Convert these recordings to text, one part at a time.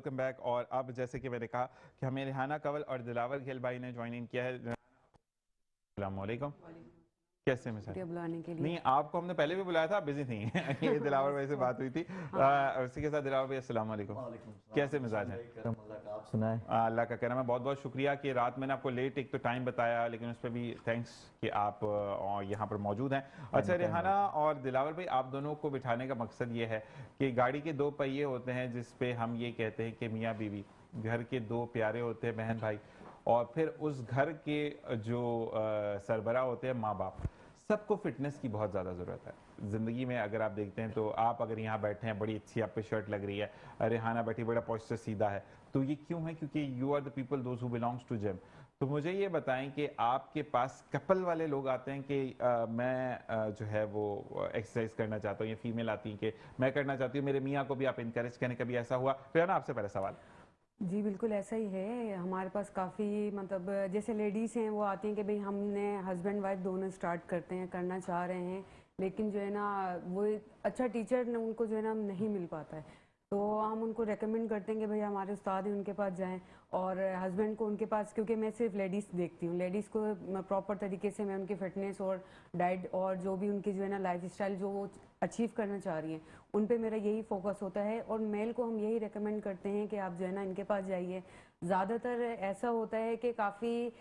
Welcome back. और अब जैसे कि मैंने कहा कि हमें रिहाना कंवल और दिलावर खेल भाई ने ज्वाइन इन किया है। अस्सलाम वालेकुम, कैसे हैं सर? शुक्रिया बुलाने के लिए। नहीं, आपको हमने पहले भी बुलाया था, आप बिजी थी। ये दिलावर भाई से बात हुई थी। उसी के साथ दिलावर भाई अस्सलाम वालेकुम, कैसे मिजाज हैं? आप सुनाएं। अल्लाह का करम है, बहुत बहुत शुक्रिया कि रात मैंने आपको लेट एक तो टाइम बताया, लेकिन उस पर भी थैंक्स कि आप यहाँ पर मौजूद हैं। अच्छा रिहाना और दिलावर भाई, आप दोनों को बिठाने का मकसद ये है कि गाड़ी के दो पहिए होते हैं जिस पे हम ये कहते हैं कि मियाँ बीवी, घर के दो प्यारे होते हैं बहन भाई, और फिर उस घर के जो सरबराह होते हैं माँ बाप। सबको फिटनेस की बहुत ज़्यादा ज़रूरत है ज़िंदगी में। अगर आप देखते हैं तो आप अगर यहाँ बैठे हैं, बड़ी अच्छी आप पे शर्ट लग रही है, रिहाना बैठी, बड़ा पोस्चर सीधा है, तो ये क्यों है? क्योंकि you are the people those who belongs to gym. तो मुझे ये बताएं कि आपके पास कपल वाले लोग आते हैं कि मैं जो है वो एक्सरसाइज करना चाहता हूँ, या फीमेल आती हैं कि मैं करना चाहती हूँ, मेरे मियाँ को भी आप इंकरेज करें, कभी ऐसा हुआ? रिहाना आपसे पहला सवाल। जी बिल्कुल ऐसा ही है। हमारे पास काफ़ी मतलब जैसे लेडीज़ हैं वो आती हैं कि भाई हमने हस्बैंड वाइफ दोनों स्टार्ट करते हैं, करना चाह रहे हैं, लेकिन जो है ना वो एक अच्छा टीचर उनको जो है ना नहीं मिल पाता है। तो हम उनको रेकमेंड करते हैं कि भाई हमारे उस्ताद हैं उनके पास जाएं, और हस्बैंड को उनके पास, क्योंकि मैं सिर्फ लेडीज़ देखती हूँ, लेडीज़ को प्रॉपर तरीके से मैं उनकी फ़िटनेस और डाइट और जो भी उनकी जो है ना लाइफ स्टाइल जो वो अचीव करना चाह रही हैं उन पे मेरा यही फोकस होता है। और मेल को हम यही रेकमेंड करते हैं कि आप जो है ना इनके पास जाइए। ज़्यादातर ऐसा होता है कि काफ़ी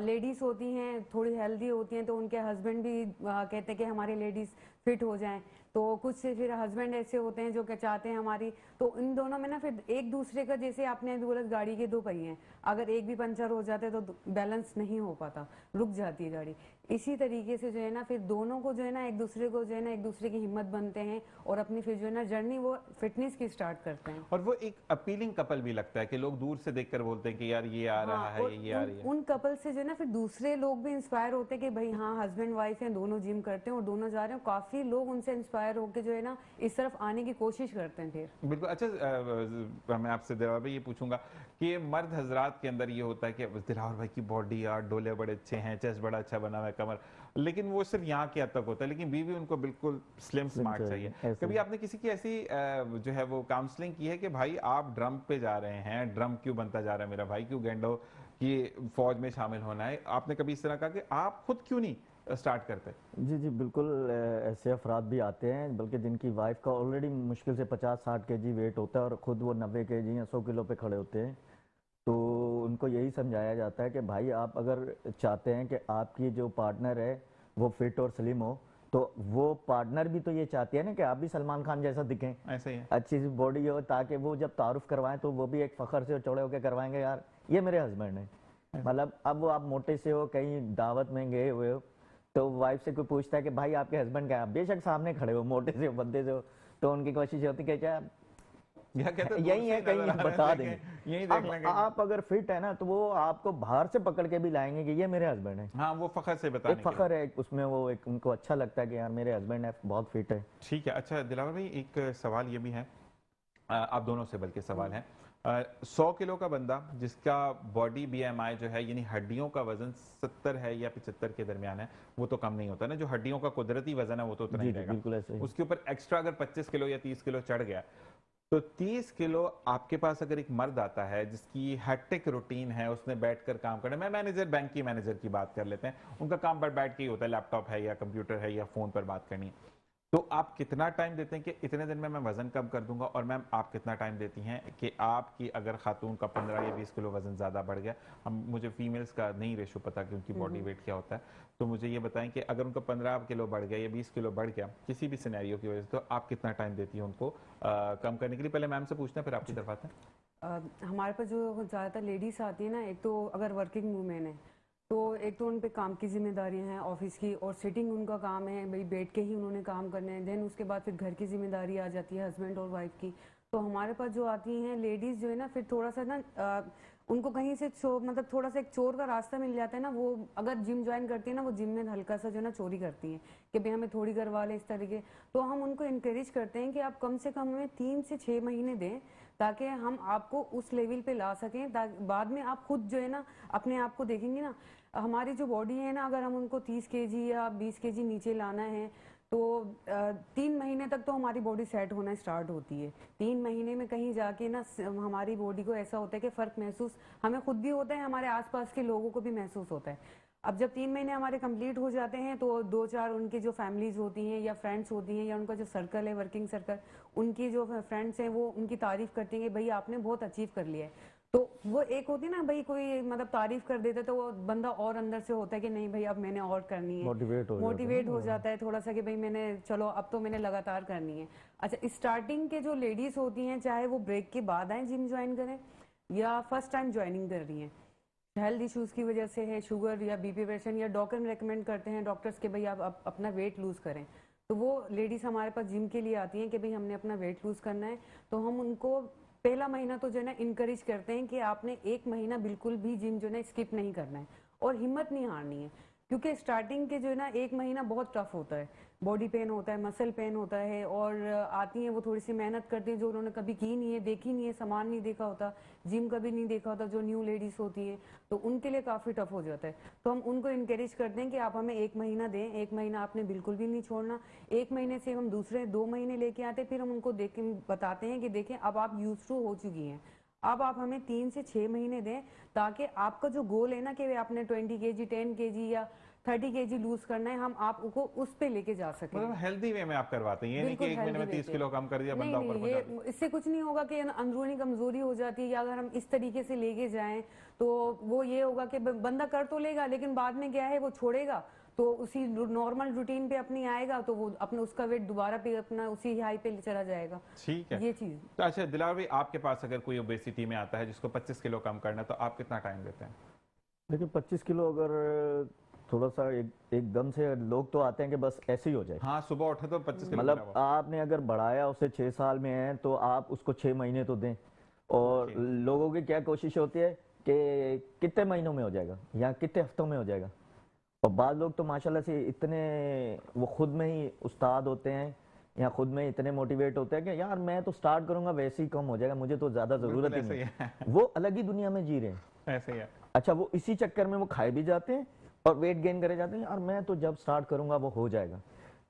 लेडीज़ होती हैं थोड़ी हेल्दी होती हैं, तो उनके हस्बैंड भी कहते हैं कि हमारी लेडीज़ फिट हो जाएं। तो कुछ से फिर हस्बैंड ऐसे होते हैं जो कि चाहते हैं हमारी, तो इन दोनों में ना फिर एक दूसरे का, जैसे आपने अभी बोला गाड़ी के दो पहिए हैं, अगर एक भी पंचर हो जाते तो बैलेंस नहीं हो पाता, रुक जाती है गाड़ी। इसी तरीके से जो है ना फिर दोनों को जो है ना एक दूसरे को जो है ना एक दूसरे की हिम्मत बनते हैं और अपनी फिर जो है ना जर्नी वो फिटनेस की स्टार्ट करते हैं। और वो एक अपीलिंग कपल भी लगता है कि लोग दूर से देखकर बोलते हैं कि यार ये आ हाँ, रहा है, और ये आ रही है। उन कपल से जो है ना फिर दूसरे लोग भी इंस्पायर होते हैं कि भाई हाँ हस्बैंड वाइफ हैं, दोनों जिम करते हैं और दोनों जा रहे हैं। काफी लोग उनसे इंस्पायर होकर जो है ना इस तरफ आने की कोशिश करते हैं फिर। बिल्कुल। अच्छा मैं आपसे दिलावर भाई ये पूछूंगा कि मर्द हजरात के अंदर ये होता है कि दिलावर भाई की बॉडी यार, डोले बड़े अच्छे हैं, चेस्ट बड़ा अच्छा बना हुआ है, कमर, लेकिन वो सिर्फ यहाँ के हद तक होता है, लेकिन बीवी उनको बिल्कुल स्लिम स्मार्ट चाहिए। कभी आपने किसी की ऐसी जो है वो काउंसलिंग की है कि भाई आप ड्रम पे जा रहे हैं, ड्रम क्यों बनता जा रहा है मेरा भाई, क्यों गेंडो कि फौज में शामिल होना है? आपने कभी इस तरह कहा कि आप खुद क्यों नहीं स्टार्ट करते? जी जी बिल्कुल, ऐसे अफराद भी आते हैं, बल्कि जिनकी वाइफ का ऑलरेडी मुश्किल से 50-60 केजी वेट होता है और ख़ुद वो 90 केजी या 100 किलो पे खड़े होते हैं। तो उनको यही समझाया जाता है कि भाई आप अगर चाहते हैं कि आपकी जो पार्टनर है वो फिट और स्लिम हो, तो वो पार्टनर भी तो ये चाहती है ना कि आप भी सलमान खान जैसा दिखें, ऐसे ही है। अच्छी सी बॉडी हो, ताकि वो जब तारुफ करवाएं तो वो भी एक फ़ख्र से चौड़े होकर करवाएंगे, यार ये मेरे हस्बैंड है। मतलब अब वो आप मोटे से हो, कहीं दावत में गए हुए हो, तो वाइफ से कोई पूछता है कि भाई आपके हस्बैंड क्या है, बेशक सामने खड़े हो, मोटे से हो, बंदे से हो, तो उनकी कोशिश होती है कि क्या या कहते हैं यही है, कहीं बता देंगे। यही देख अब लेंगे। आप अगर फिट है ना तो वो आपको बाहर से पकड़ के भी लाएंगे कि ये मेरे हस्बैंड है। हाँ, वो फखर से बताने एक फखर है उसमें, वो एक उनको अच्छा लगता है कि यार मेरे हस्बैंड है, बहुत फिट है। ठीक है। अच्छा दिलावर भाई, एक सवाल ये भी है, आप दोनों से बल्कि सवाल है, 100 किलो का बंदा जिसका बॉडी बीएमआई जो है, यानी हड्डियों का वजन 70 है या 75 के दरमियान है, वो तो कम नहीं होता ना, जो हड्डियों का कुदरती वजन है वो तो उतना ही रहेगा। बिल्कुल ऐसे ही। उसके ऊपर एक्स्ट्रा अगर 25 किलो या 30 किलो चढ़ गया, तो 30 किलो आपके पास अगर एक मर्द आता है जिसकी हैट्रिक रूटीन है, उसने बैठकर काम करना, मैं मैनेजर, बैंक की मैनेजर की बात कर लेते हैं, उनका काम पर बैठ के ही होता है, लैपटॉप है या कंप्यूटर है या फोन पर बात करनी है, तो आप कितना टाइम देते हैं कि इतने दिन में मैं वजन कम कर दूंगा? और मैम आप कितना टाइम देती हैं कि आपकी अगर खातून का 15 या 20 किलो वजन ज़्यादा बढ़ गया, हम मुझे फीमेल्स का नहीं रेशो पता कि उनकी बॉडी वेट क्या होता है, तो मुझे ये बताएं कि अगर उनका 15 किलो बढ़ गया या 20 किलो बढ़ गया किसी भी सिनेरियो की वजह से, तो आप कितना टाइम देती हैं उनको कम करने के लिए? पहले मैम से पूछते हैं, फिर आपकी तरफ आते हैं। हमारे पास जो ज़्यादातर लेडीज़ आती है ना, एक तो अगर वर्किंग वूमेन है तो एक तो उन पे काम की जिम्मेदारियां हैं ऑफिस की, और सिटिंग उनका काम है, भाई बैठ के ही उन्होंने काम करने हैं। देन उसके बाद फिर घर की जिम्मेदारी आ जाती है हस्बैंड और वाइफ की। तो हमारे पास जो आती हैं लेडीज़ जो है ना, फिर थोड़ा सा ना उनको कहीं से मतलब थोड़ा सा एक चोर का रास्ता मिल जाता है ना, वो अगर जिम ज्वाइन करती है ना, वो जिम में हल्का सा जो है ना चोरी करती हैं कि भाई हमें थोड़ी करवा ले इस तरीके। तो हम उनको इनक्रेज करते हैं कि आप कम से कम हमें 3 से 6 महीने दें, ताकि हम आपको उस लेवल पे ला सकें, ताकि बाद में आप खुद जो है ना अपने आप को देखेंगे ना। हमारी जो बॉडी है ना, अगर हम उनको 30 केजी या 20 केजी नीचे लाना है, तो 3 महीने तक तो हमारी बॉडी सेट होना स्टार्ट होती है। 3 महीने में कहीं जाके ना हमारी बॉडी को ऐसा होता है कि फ़र्क महसूस हमें खुद भी होता है, हमारे आसपास के लोगों को भी महसूस होता है। अब जब 3 महीने हमारे कंप्लीट हो जाते हैं तो 2-4 उनकी जो फैमिलीज होती हैं या फ्रेंड्स होती हैं या उनका जो सर्कल है, वर्किंग सर्कल, उनकी जो फ्रेंड्स हैं वो उनकी तारीफ करती हैं कि भाई आपने बहुत अचीव कर लिया है। तो वो एक होती है ना भाई, कोई मतलब तारीफ कर देता है तो वो बंदा और अंदर से होता है कि नहीं भाई अब मैंने और करनी है, मोटिवेट हो जाता है थोड़ा सा कि भाई मैंने चलो अब तो मैंने लगातार करनी है। अच्छा, स्टार्टिंग के जो लेडीज होती हैं चाहे वो ब्रेक के बाद आए जिम ज्वाइन करें या फर्स्ट टाइम ज्वाइनिंग कर रही हैं, हेल्थ इश्यूज की वजह से है, शुगर या बीपी पेशेंट, या डॉक्टर रेकमेंड करते हैं डॉक्टर्स के भाई आप अपना वेट लूज करें, तो वो लेडीज हमारे पास जिम के लिए आती हैं कि भाई हमने अपना वेट लूज करना है। तो हम उनको पहला महीना तो जो है ना इनकरेज करते हैं कि आपने 1 महीना बिल्कुल भी जिम जो है ना स्किप नहीं करना है और हिम्मत नहीं हारनी है, क्योंकि स्टार्टिंग के जो है ना 1 महीना बहुत टफ होता है, बॉडी पेन होता है, मसल पेन होता है, और आती हैं वो थोड़ी सी मेहनत करती हैं जो उन्होंने कभी की नहीं है, देखी नहीं है, सामान नहीं देखा होता, जिम कभी नहीं देखा होता, जो न्यू लेडीज होती हैं, तो उनके लिए काफ़ी टफ हो जाता है। तो हम उनको इनकरेज करते हैं कि आप हमें 1 महीना दें, 1 महीना आपने बिल्कुल भी नहीं छोड़ना। 1 महीने से हम दूसरे 2 महीने लेके आते हैं, फिर हम उनको देख के बताते हैं कि देखें अब आप यूज टू हो चुकी हैं, अब आप हमें 3 से 6 महीने दें, ताकि आपका जो गोल है ना कि आपने 20 kg 10 kg या 30 kg लूज करना है, हम आपको उस पे लेके जा सकें। मतलब हेल्दी वे में आप करवाते हैं, ये नहीं कि एक महीने में 30 किलो कम कर दिया बंदा ऊपर नहीं, ये इससे कुछ नहीं होगा कि अंदरूनी कमजोरी हो जाती है, या अगर हम इस तरीके से लेके जाएं तो वो ये होगा कि बंदा कर तो लेगा लेकिन बाद में क्या है वो छोड़ेगा, तो उसी नॉर्मल रूटीन पे अपनी आएगा तो वो अपना उसका वेट दोबारा पे अपना उसी हाई पे चला जाएगा। ठीक है, ये चीज। तो अच्छा दिलावर भाई, आपके पास अगर कोई ओबेसिटी में आता है जिसको 25 किलो कम करना है, तो आप कितना टाइम देते हैं? देखिए 25 किलो अगर थोड़ा सा एकदम से लोग तो आते हैं कि बस ऐसे ही हो जाए। हाँ, सुबह उठे तो 25 किलो मतलब आपने अगर बढ़ाया उसे 6 साल में है तो आप उसको 6 महीने तो दें। और लोगों की क्या कोशिश होती है कि कितने महीनों में हो जाएगा या कितने हफ्तों में हो जाएगा। और बाद लोग तो माशाल्लाह से इतने वो खुद में ही उस्ताद होते हैं या खुद में इतने मोटिवेट होते हैं कि यार मैं तो स्टार्ट करूंगा वैसे ही कम हो जाएगा, मुझे तो ज्यादा जरूरत ही नहीं है। वो अलग ही दुनिया में जी रहे हैं। ऐसे ही है। अच्छा, वो इसी चक्कर में वो खाए भी जाते हैं और वेट गेन करे जाते हैं, यार मैं तो जब स्टार्ट करूंगा वो हो जाएगा,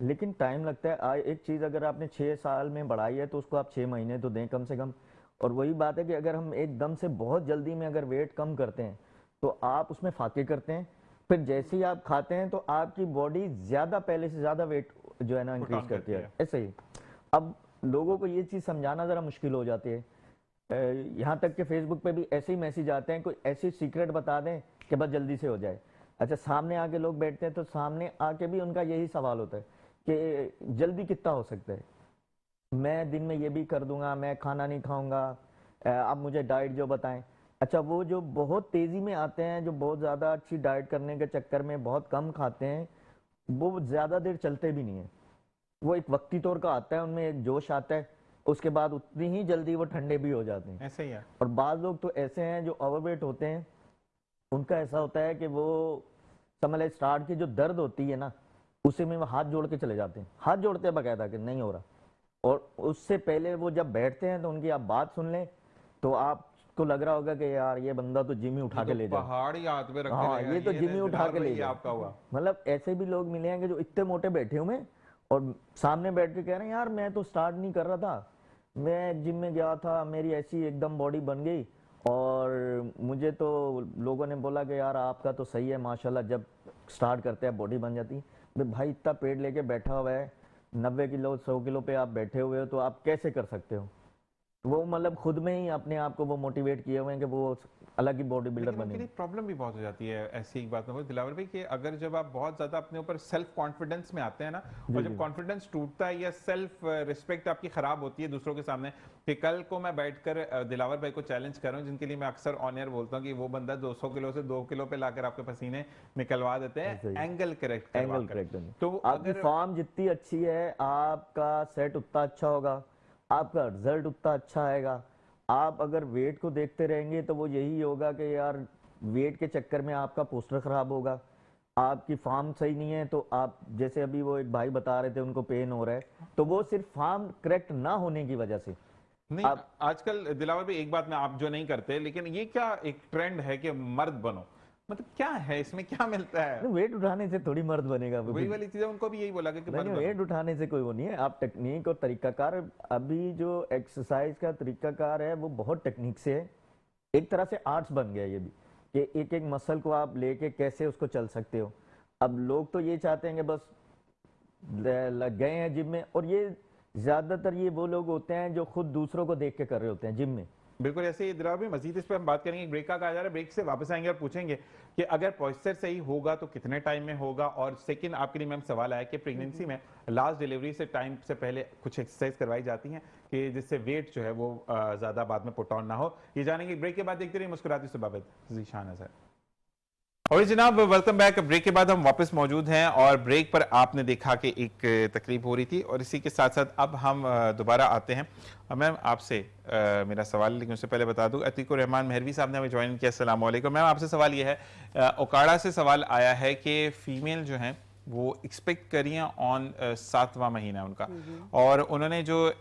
लेकिन टाइम लगता है। एक चीज अगर आपने 6 साल में बढ़ाई है तो उसको आप 6 महीने तो दें कम से कम। और वही बात है कि अगर हम एकदम से बहुत जल्दी में अगर वेट कम करते हैं तो आप उसमें फाके करते हैं, फिर जैसे ही आप खाते हैं तो आपकी बॉडी ज्यादा पहले से ज्यादा वेट जो है ना इंक्रीज करती है। ऐसे ही अब लोगों को ये चीज समझाना जरा मुश्किल हो जाती है। यहाँ तक कि फेसबुक पे भी ऐसे ही मैसेज आते हैं, कोई ऐसी सीक्रेट बता दें कि बस जल्दी से हो जाए। अच्छा, सामने आके लोग बैठते हैं तो सामने आके भी उनका यही सवाल होता है कि जल्दी कितना हो सकता है, मैं दिन में ये भी कर दूंगा, मैं खाना नहीं खाऊंगा, आप मुझे डाइट जो बताएं। अच्छा, वो जो बहुत तेजी में आते हैं, जो बहुत ज्यादा अच्छी डाइट करने के चक्कर में बहुत कम खाते हैं, वो ज्यादा देर चलते भी नहीं है। वो एक वक्ती तौर का आता है, उनमें एक जोश आता है, उसके बाद उतनी ही जल्दी वो ठंडे भी हो जाते हैं। ऐसे ही है। और बाद लोग तो ऐसे हैं जो ओवरवेट होते हैं, उनका ऐसा होता है कि वो समझ ले स्टार्ट की जो दर्द होती है ना, उसी में वो हाथ जोड़ के चले जाते हैं, हाथ जोड़ते हैं बकायदा कि नहीं हो रहा। और उससे पहले वो जब बैठते हैं तो उनकी आप बात सुन लें तो आपको लग रहा होगा कि यार ये बंदा तो जिम ही उठा के ले जाए, पहाड़ी हाथ में रख हाँ ये तो जिम ही उठा के ले जाए। आपका हुआ। मतलब ऐसे भी लोग मिले हैं कि जो इतने मोटे बैठे हुए हैं और सामने बैठ के कह रहे हैं यार मैं तो स्टार्ट नहीं कर रहा था, मैं जिम में गया था, मेरी ऐसी एकदम बॉडी बन गई और मुझे तो लोगों ने बोला कि यार आपका तो सही है माशाल्लाह, जब स्टार्ट करते हैं बॉडी बन जाती है। भाई इतना पेट लेके बैठा हुआ है, 90 किलो 100 किलो पे आप बैठे हुए हो, तो आप कैसे कर सकते हो? वो मतलब खुद में ही अपने आप को वो मोटिवेट किए हुए हैं कि वो अलग ही बॉडी बिल्डर बने। प्रॉब्लम भी बहुत हो जाती है ऐसी एक बात में दिलावर भाई, कि अगर जब आप बहुत ज्यादा अपने ऊपर सेल्फ कॉन्फिडेंस में आते हैं ना, और जब कॉन्फिडेंस टूटता है या सेल्फ रिस्पेक्ट आपकी खराब होती है दूसरों के सामने, कि कल को मैं बैठकर दिलावर भाई को चैलेंज कर रहा हूँ, जिनके लिए मैं अक्सर ऑन एयर बोलता हूँ कि वो बंदा 200 किलो से 2 किलो पे लाकर आपके पसीने निकलवा देते हैं, एंगल करेक्ट तो आपकी फॉर्म जितनी अच्छी है, आपका सेट उतना अच्छा होगा, आपका रिजल्ट उतना अच्छा आएगा। आप अगर वेट को देखते रहेंगे तो वो यही होगा कि यार वेट के चक्कर में आपका पोस्टर खराब होगा, आपकी फॉर्म सही नहीं है, तो आप जैसे अभी वो एक भाई बता रहे थे उनको पेन हो रहा है, तो वो सिर्फ फॉर्म करेक्ट ना होने की वजह से नहीं। आजकल दिलावर भी एक बात में आप जो नहीं करते, लेकिन ये क्या एक ट्रेंड है कि मर्द बनो, मतलब क्या है इसमें, क्या मिलता है? वेट उठाने से थोड़ी मर्द बनेगा। वही वाली चीजें उनको भी यही बोला कि मर्द नहीं, वेट उठाने से कोई वो नहीं है। आप टेक्निक और तरीकाकार, अभी जो एक्सरसाइज का तरीकाकार है वो बहुत टेक्निक से है। एक तरह से आर्ट्स बन गया ये भी, कि एक एक मसल को आप लेके कैसे उसको चल सकते हो। अब लोग तो ये चाहते हैं कि बस लग गए हैं जिम में, और ये ज्यादातर ये वो लोग होते हैं जो खुद दूसरों को देख के कर रहे होते हैं जिम में। बिल्कुल ऐसे ही दिलावर में मजीद इस पर हम बात करेंगे। ब्रेक का कहा जा रहा है, ब्रेक से वापस आएंगे और पूछेंगे कि अगर पॉइस्चर सही होगा तो कितने टाइम में होगा। और सेकंड आपके लिए मैम सवाल आया कि प्रेगनेंसी में लास्ट डिलीवरी से टाइम से पहले कुछ एक्सरसाइज करवाई जाती हैं कि जिससे वेट जो है वो ज्यादा बाद में पुट ऑन ना हो। ये जानेंगे ब्रेक के बाद। देखते रहिए मुस्कुराती सुबह जीशान है सर। और जनाब वेलकम बैक। ब्रेक के बाद हम वापस मौजूद हैं और ब्रेक पर आपने देखा कि एक तकरीब हो रही थी और इसी के साथ साथ अब हम दोबारा आते हैं। मैम आपसे मेरा सवाल, लेकिन उससे पहले बता दूं अतीकुर रहमान मेहरवी साहब ने हमें ज्वाइन किया। अस्सलाम वालेकुम मैम, आपसे सवाल ये है, ओकाड़ा से सवाल आया है कि फीमेल जो हैं वो एक्सपेक्ट करिए ऑन 7वां महीना उनका, और उन्होंने जो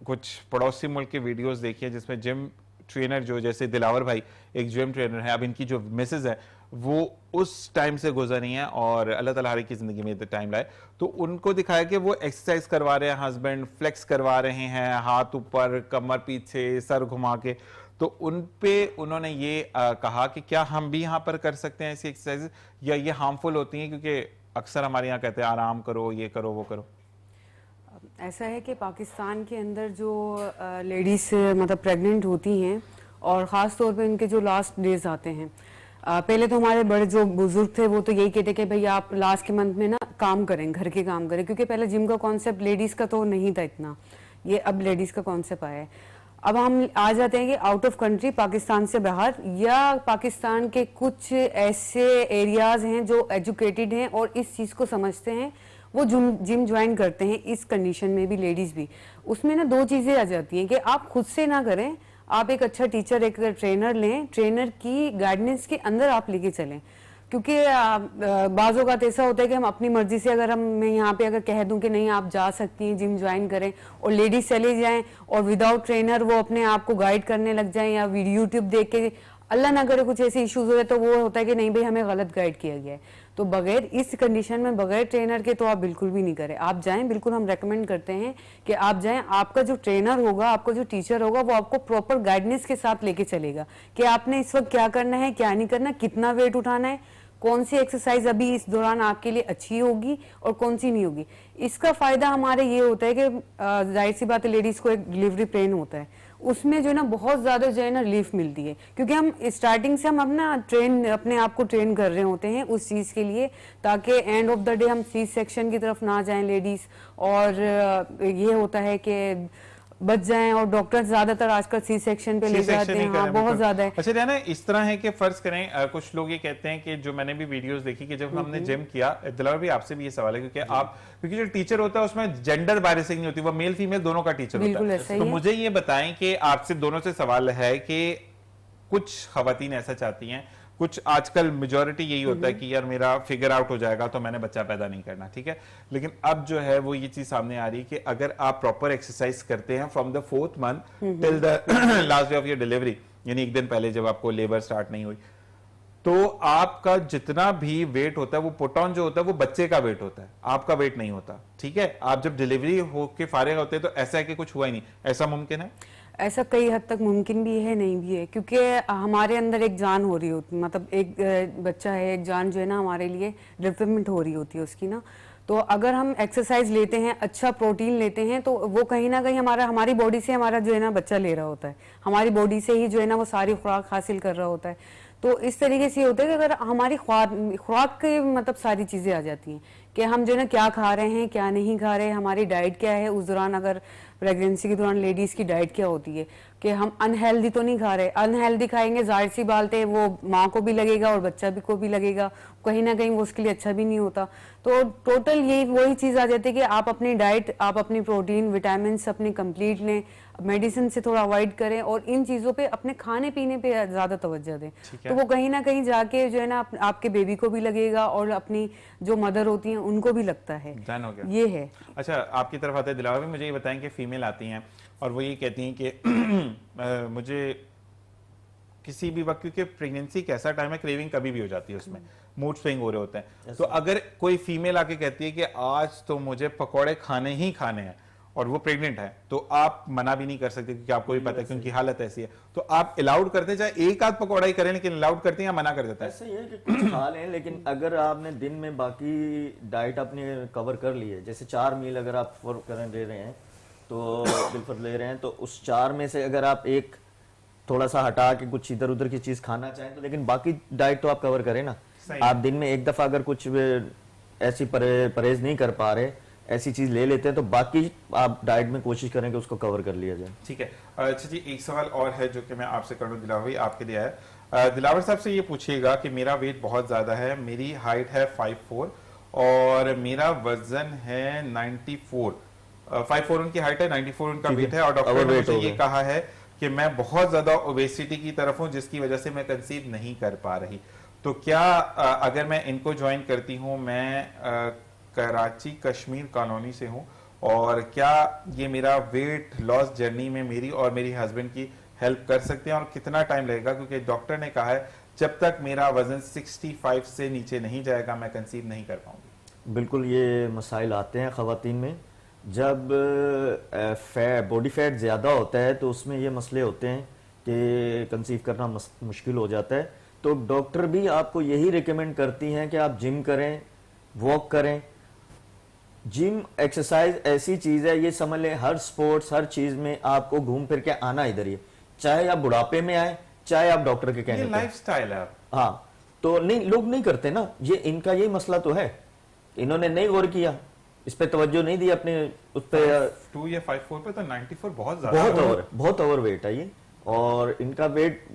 कुछ पड़ोसी मुल्क के वीडियोज़ देखी है जिसमें जिम ट्रेनर जो जैसे दिलावर भाई एक जिम ट्रेनर है, अब इनकी जो मिसेज है वो उस टाइम से गुजरी हैं और अल्लाह ताला हर एक की जिंदगी में टाइम लाए, तो उनको दिखाया कि वो एक्सरसाइज करवा रहे हैं, हस्बैंड फ्लेक्स करवा रहे हैं, हाथ ऊपर कमर पीछे सर घुमा के, तो उन पे उन्होंने ये कहा कि क्या हम भी यहाँ पर कर सकते हैं ऐसी एक्सरसाइज, या ये हार्मफुल होती हैं? क्योंकि अक्सर हमारे यहाँ कहते हैं आराम करो, ये करो, वो करो। ऐसा है कि पाकिस्तान के अंदर जो लेडीज मतलब प्रेग्नेंट होती हैं और ख़ास तौर पे इनके जो लास्ट डेज आते हैं, पहले तो हमारे बड़े जो बुजुर्ग थे वो तो यही कहते कि भाई आप लास्ट के मंथ में ना काम करें, घर के काम करें, क्योंकि पहले जिम का कॉन्सेप्ट लेडीज़ का तो नहीं था इतना, ये अब लेडीज़ का कॉन्सेप्ट आया है। अब हम आ जाते हैं कि आउट ऑफ कंट्री, पाकिस्तान से बाहर या पाकिस्तान के कुछ ऐसे एरियाज हैं जो एजुकेटेड हैं और इस चीज़ को समझते हैं, वो जिम ज्वाइन करते हैं। इस कंडीशन में भी लेडीज़ भी, उसमें ना दो चीज़ें आ जाती हैं कि आप खुद से ना करें, आप एक अच्छा टीचर, एक ट्रेनर लें, ट्रेनर की गाइडेंस के अंदर आप लेके चलें। क्योंकि बाज़ों का ऐसा होता है कि हम अपनी मर्जी से, अगर मैं यहाँ पे अगर कह दूं कि नहीं आप जा सकती हैं जिम ज्वाइन करें, और लेडीज चले जाएं और विदाउट ट्रेनर वो अपने आप को गाइड करने लग जाएं, या यूट्यूब देख के अल्लाह ना करे कुछ ऐसे इश्यूज हो जाए, तो वो होता है कि नहीं भाई हमें गलत गाइड किया गया है। तो बगैर इस कंडीशन में बगैर ट्रेनर के तो आप बिल्कुल भी नहीं करें। आप जाएं, बिल्कुल हम रेकमेंड करते हैं कि आप जाएं, आपका जो ट्रेनर होगा, आपका जो टीचर होगा, वो आपको प्रॉपर गाइडेंस के साथ लेके चलेगा कि आपने इस वक्त क्या करना है, क्या नहीं करना, कितना वेट उठाना है, कौन सी एक्सरसाइज अभी इस दौरान आपके लिए अच्छी होगी और कौन सी नहीं होगी। इसका फायदा हमारे ये होता है कि जाहिर सी बात है लेडीज को एक डिलीवरी पेन होता है, उसमें जो है ना बहुत ज्यादा जो है ना रिलीफ मिलती है, क्योंकि हम स्टार्टिंग से हम अपना अपने आप को ट्रेन कर रहे होते हैं उस चीज के लिए, ताकि एंड ऑफ द डे हम सी सेक्शन की तरफ ना जाएं लेडीज, और ये होता है कि बच जाएं, और डॉक्टर ज्यादातर आजकल सी सेक्शन पे ले जाते हैं। हाँ, बहुत ज्यादा है। अच्छा ना, इस तरह है कि फर्ज करें कुछ लोग ये कहते हैं कि जो मैंने भी वीडियोस देखी कि जब हमने जिम किया, दिलावर भी आपसे भी ये सवाल है क्योंकि जो टीचर होता है उसमें जेंडर बायसिंग नहीं होती, वो मेल फीमेल दोनों का टीचर होता है। तो मुझे ये बताएं कि आपसे दोनों से सवाल है कि कुछ खवातीन ऐसा चाहती हैं, कुछ आजकल मेजॉरिटी यही होता है कि यार मेरा फिगर आउट हो जाएगा तो मैंने बच्चा पैदा नहीं करना, ठीक है, लेकिन अब जो है वो ये चीज सामने आ रही है कि अगर आप प्रॉपर एक्सरसाइज करते हैं from the 4th month till the last day of your delivery, यानी एक दिन पहले जब आपको लेबर स्टार्ट नहीं हुई, तो आपका जितना भी वेट होता है वो पुट ऑन जो होता है वो बच्चे का वेट होता है, आपका वेट नहीं होता, ठीक है। आप जब डिलीवरी होके फारिग होते हैं तो ऐसा है कि कुछ हुआ ही नहीं, ऐसा मुमकिन है? ऐसा कई हद तक मुमकिन भी है, नहीं भी है, क्योंकि हमारे अंदर एक जान हो रही होती, मतलब एक बच्चा है, एक जान जो है ना हमारे लिए डेवलपमेंट हो रही होती है उसकी ना। तो अगर हम एक्सरसाइज लेते हैं, अच्छा प्रोटीन लेते हैं, तो वो कहीं ना कहीं हमारी बॉडी से हमारा जो है ना बच्चा ले रहा होता है, हमारी बॉडी से ही जो है ना वो सारी खुराक हासिल कर रहा होता है। तो इस तरीके से ये होता है कि अगर हमारी खुराक के मतलब सारी चीज़ें आ जाती हैं कि हम जो है ना क्या खा रहे हैं, क्या नहीं खा रहे हैं, हमारी डाइट क्या है उस दौरान, अगर प्रेगनेंसी के दौरान लेडीज़ की डाइट क्या होती है कि हम अनहेल्दी तो नहीं खा रहे, अनहेल्दी खाएंगे जाहिर सी बात है वो माँ को भी लगेगा और बच्चा भी को भी लगेगा, कहीं ना कहीं वो उसके लिए अच्छा भी नहीं होता। तो टोटल ये वही चीज़ आ जाती है कि आप अपनी डाइट, आप अपनी प्रोटीन विटामिन अपनी कंप्लीट लें, मेडिसिन से थोड़ा अवॉइड करें और इन चीज़ों पे अपने खाने पीने पे ज़्यादा तवज्जो दें, तो वो कहीं ना कहीं जाके जो है ना आपके बेबी को भी लगेगा और अपनी जो मदर होती हैं उनको भी लगता है। हो गया। ये है। अच्छा, आपकी तरफ आते हैं दिलावर भी, मुझे ये बताएं कि फीमेल आती हैं और वो ये कहती हैं कि मुझे किसी भी वक्त, क्योंकि प्रेगनेंसी एक ऐसा टाइम है, क्रेविंग कभी भी हो जाती है, उसमें मूड स्विंग हो रहे होते हैं। तो अगर कोई फीमेल आके कहती है कि आज तो मुझे पकौड़े खाने ही खाने हैं और वो प्रेग्नेंट है, तो आप मना भी नहीं कर सकते क्योंकि आपको भी पता है क्योंकि हालत ऐसी है। तो आप अलाउड करते, चाहे एक आध पकौड़ा ही करें, लेकिन अलाउड करते हैं या मना कर देता है? ऐसा ही है कि कुछ खा लें, लेकिन अगर आपने दिन में बाकी डाइट अपनी कवर कर ली है, जैसे 4 मील अगर आप फॉर करें ले रहे हैं तो बिल्कुल ले रहे हैं, तो उस 4 में से अगर आप एक थोड़ा सा हटा के कुछ इधर उधर की चीज खाना चाहें तो, लेकिन बाकी डाइट तो आप कवर करें ना। आप दिन में एक दफा अगर कुछ ऐसी परहेज नहीं कर पा रहे, ऐसी चीज ले लेते हैं, तो बाकी आप डाइट में कोशिश करें कि उसको कवर कर लिया जाए। ठीक है। अच्छा जी, एक सवाल और है जो कि मैं आपसे करूँ, दिलावर भाई आपके लिए है। दिलावर साहब से ये पूछिएगा कि मेरा वेट बहुत ज्यादा है, मेरी हाइट है 5'4" और मेरा वजन है 94। 5'4" उनकी हाइट है, 94 उनका वेट है, और डॉक्टर ने मुझे ये कहा है कि मैं बहुत ज्यादा ओबेसिटी की तरफ हूँ, जिसकी वजह से मैं कंसीव नहीं कर पा रही। तो क्या अगर मैं इनको ज्वाइन करती हूँ, मैं कराची कश्मीर कॉलोनी से हूँ, और क्या ये मेरा वेट लॉस जर्नी में मेरी और मेरी हस्बैंड की हेल्प कर सकते हैं, और कितना टाइम लगेगा? क्योंकि डॉक्टर ने कहा है जब तक मेरा वजन 65 से नीचे नहीं जाएगा मैं कंसीव नहीं कर पाऊंगी। बिल्कुल, ये मसाइल आते हैं खवातीन में। जब बॉडी फैट ज़्यादा होता है तो उसमें ये मसले होते हैं कि कंसीव करना मुश्किल हो जाता है। तो डॉक्टर भी आपको यही रिकमेंड करती हैं कि आप जिम करें, वॉक करें। जिम एक्सरसाइज ऐसी चीज है, ये समझ लें हर स्पोर्ट्स हर चीज में आपको घूम फिर के आना इधर ही, चाहे आप बुढ़ापे में आए चाहे आप डॉक्टर के कहने पे। लाइफस्टाइल है। हाँ, तो नहीं, लोग नहीं करते ना, ये इनका यही मसला तो है, इन्होंने नहीं गौर किया, इस पे तवज्जो नहीं दी अपने उस पे। 2 या 5'4" पे तो 94 बहुत ज्यादा, बहुत ओवर वेट है ये, और इनका वेट